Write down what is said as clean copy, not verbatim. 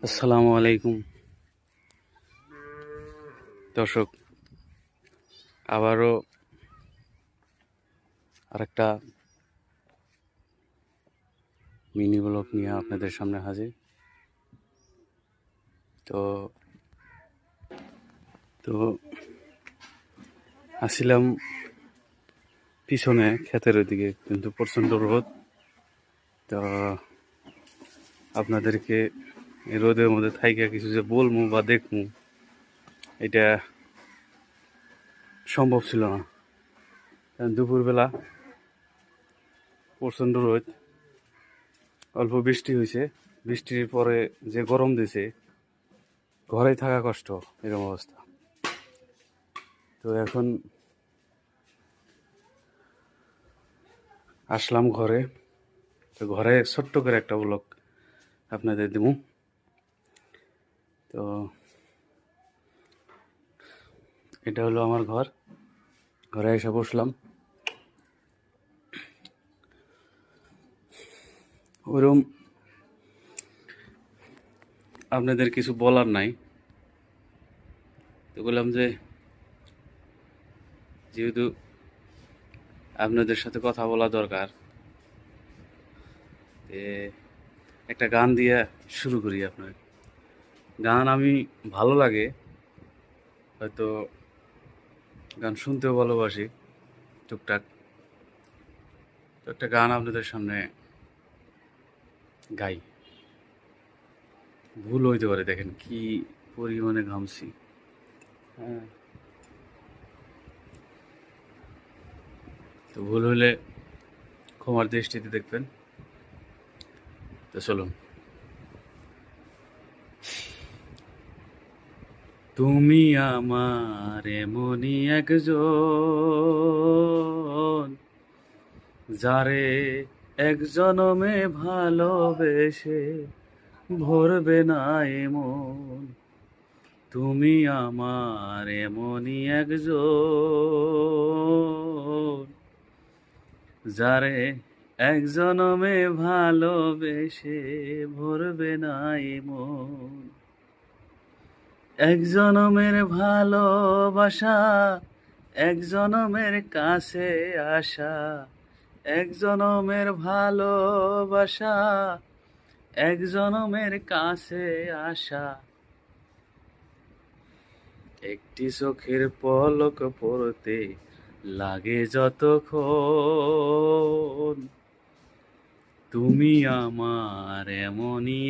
আসসালামু আলাইকুম দর্শক, আবারও আরেকটা মিনি ব্লগ নিয়ে আপনাদের সামনে হাজির। তো তো আসছিলাম পিছনে ক্ষেতের ওইদিকে, কিন্তু প্রচণ্ড রোদ। তো আপনাদেরকে এই রোদের মধ্যে থাইকা কিছু যে বলবো বা দেখবো, এটা সম্ভব ছিল না। কারণ দুপুরবেলা প্রচণ্ড রোদ, অল্প বৃষ্টি হয়েছে, বৃষ্টির পরে যে গরম দিছে, ঘরেই থাকা কষ্ট, এরকম অবস্থা। তো এখন আসলাম ঘরে। তো ঘরে ছোট্ট করে একটা ব্লগ আপনাদের দেবো। তো এটা হলো আমার ঘর। ঘরে এসে বসলাম। ওরম আপনাদের কিছু বলার নাই। তো বললাম যে যেহেতু আপনাদের সাথে কথা বলা দরকার, একটা গান দিয়ে শুরু করি। আপনার গান আমি ভালো লাগে, হয়তো গান শুনতেও ভালোবাসি টুকটাক। তো একটা গান আপনাদের সামনে গাই। ভুল হইতে পারে, দেখেন কি পরিমাণে ঘামছি। হ্যাঁ, তো ভুল হলে ক্ষমার দৃষ্টিতে দেখবেন। তো চলুন। তুমি আমার এমনই একজন, যারে এক জনমে ভালোবেসে ভরবে না এমন। তুমি আমার এমনই একজন, যারে এক জনমে ভালোবেসে ভরবে না এমন। এক জনমের ভালোবাসা, এক জনমের কাছে আসা, এক জনমের ভালোবাসা, এক জনমের কাছে আসা। একটি চোখের পলক পড়তে লাগে যতক্ষণ। তুমি আমার এমনই